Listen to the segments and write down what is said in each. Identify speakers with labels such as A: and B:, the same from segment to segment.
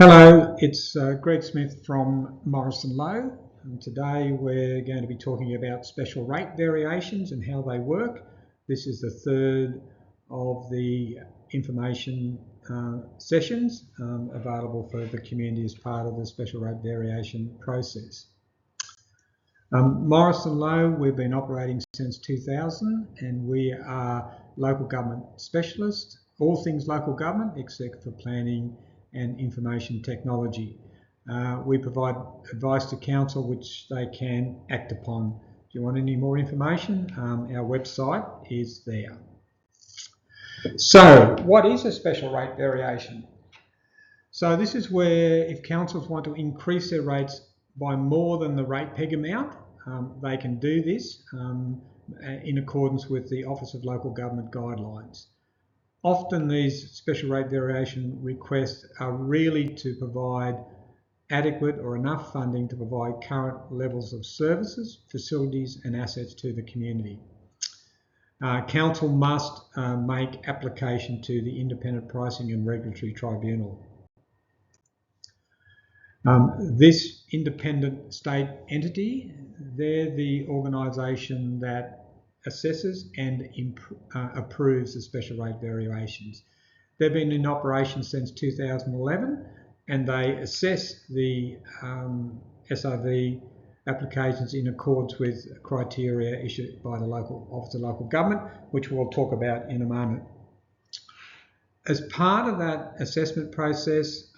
A: Hello, it's Greg Smith from Morrison Lowe, and today we're going to be talking about special rate variations and how they work. This is the third of the information sessions available for the community as part of the special rate variation process. Morrison Lowe, we've been operating since 2000 and we are local government specialists, all things local government except for planning and information technology. We provide advice to council which they can act upon. If you want any more information, our website is there. So what is a special rate variation? So this is where if councils want to increase their rates by more than the rate peg amount, they can do this in accordance with the Office of Local Government guidelines. Often these special rate variation requests are really to provide adequate or enough funding to provide current levels of services, facilities and assets to the community. Council must make application to the Independent Pricing and Regulatory Tribunal. This independent state entity, they're the organisation that assesses and approves the special rate variations. They've been in operation since 2011 and they assess the SRV applications in accordance with criteria issued by the local Office of Local Government, which we'll talk about in a moment. As part of that assessment process,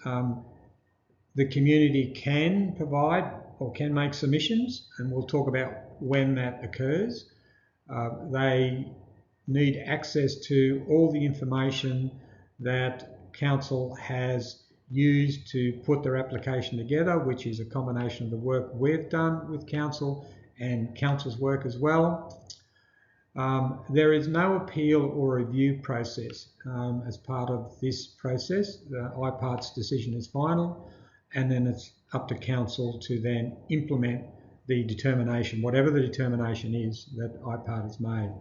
A: the community can provide or can make submissions, and we'll talk about when that occurs. They need access to all the information that council has used to put their application together, which is a combination of the work we've done with council and council's work as well. There is no appeal or review process as part of this process. The IPART's decision is final, and then it's up to council to then implement the determination, whatever the determination is that IPART has made.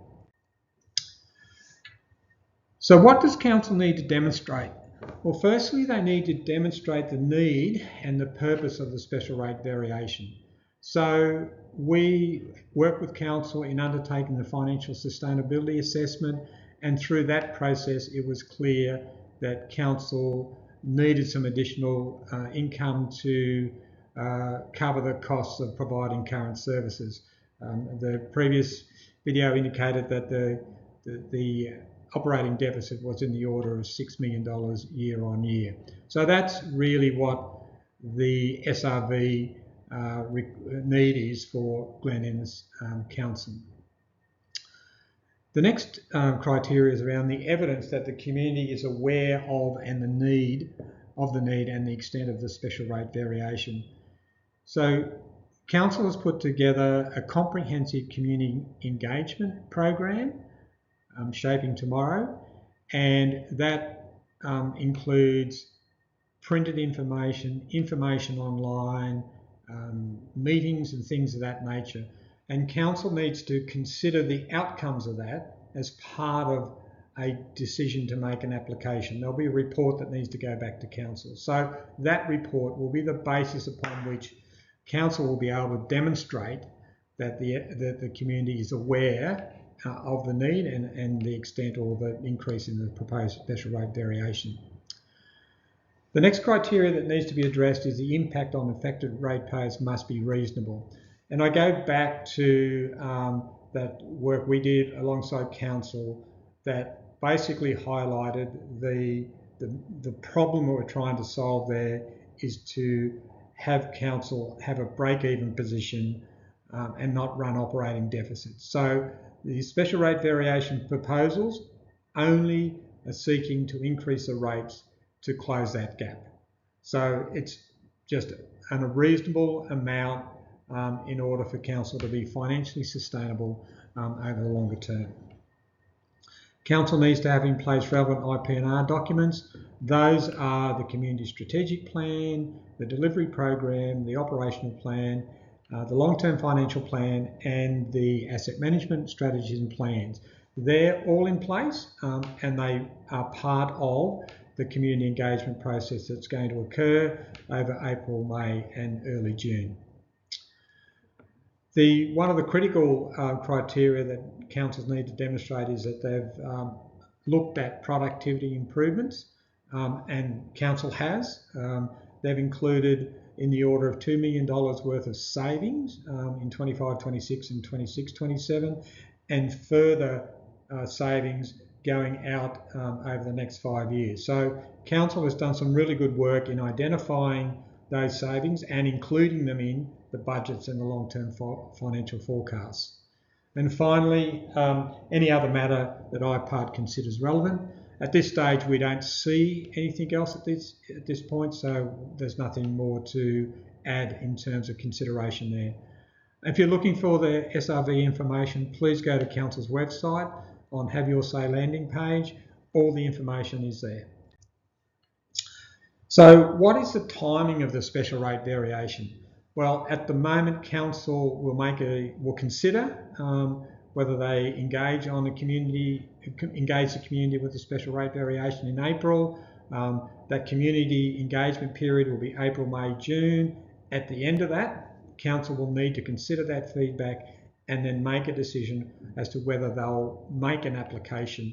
A: So what does council need to demonstrate? Well, firstly, they need to demonstrate the need and the purpose of the special rate variation. So we work with council in undertaking the financial sustainability assessment, and through that process it was clear that council needed some additional income to cover the costs of providing current services. The previous video indicated that the operating deficit was in the order of $6 million year on year. So that's really what the SRV need is for Glen Innes Council. The next criteria is around the evidence that the community is aware of and the need and the extent of the special rate variation. So council has put together a comprehensive community engagement program, Shaping Tomorrow, and that includes printed information, information online, meetings and things of that nature. And council needs to consider the outcomes of that as part of a decision to make an application. There'll be a report that needs to go back to council. So that report will be the basis upon which council will be able to demonstrate that the community is aware of the need and the extent or the increase in the proposed special rate variation. The next criteria that needs to be addressed is the impact on affected ratepayers must be reasonable. And I go back to that work we did alongside council that basically highlighted the problem that we're trying to solve there is to have council have a break-even position and not run operating deficits. So the special rate variation proposals only are seeking to increase the rates to close that gap. So it's just a reasonable amount in order for council to be financially sustainable over the longer term. Council needs to have in place relevant IP&R documents. Those are the community strategic plan, the delivery program, the operational plan, the long-term financial plan and the asset management strategies and plans. They're all in place and they are part of the community engagement process that's going to occur over April, May and early June. One of the critical criteria that councils need to demonstrate is that they've looked at productivity improvements, and council has. They've included in the order of $2 million worth of savings in 25-26 and 26-27, and further savings going out over the next 5 years. So council has done some really good work in identifying those savings and including them in the budgets and the long-term financial forecasts. And finally, any other matter that IPART considers relevant. At this stage, we don't see anything else at this point, so there's nothing more to add in terms of consideration there. If you're looking for the SRV information, please go to Council's website on Have Your Say landing page. All the information is there. So what is the timing of the special rate variation? Well, at the moment, Council will consider whether they engage the community with the special rate variation in April. That community engagement period will be April, May, June. At the end of that, Council will need to consider that feedback and then make a decision as to whether they'll make an application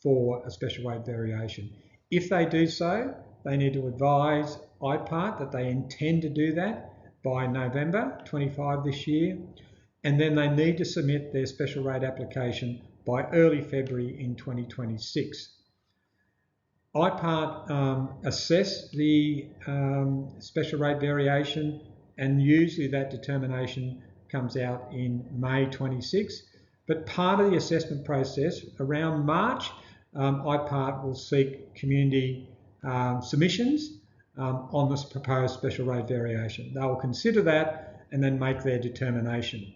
A: for a special rate variation. If they do so, they need to advise IPART that they intend to do that by November 25 this year, and then they need to submit their special rate application by early February in 2026. IPART assess the special rate variation, and usually that determination comes out in May 26. But part of the assessment process, around March, IPART will seek community submissions on this proposed special rate variation. They will consider that and then make their determination.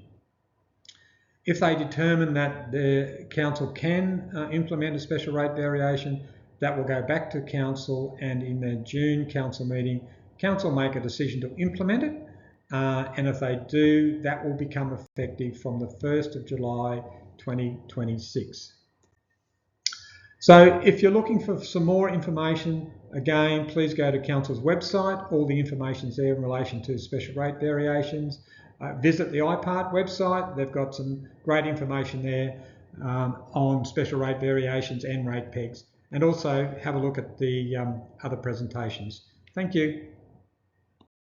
A: If they determine that the council can implement a special rate variation, that will go back to council, and in the June council meeting, council make a decision to implement it. And if they do, that will become effective from the 1st of July 2026. So if you're looking for some more information, again, please go to Council's website. All the information's there in relation to special rate variations. Visit the IPART website. They've got some great information there on special rate variations and rate pegs. And also have a look at the other presentations. Thank you.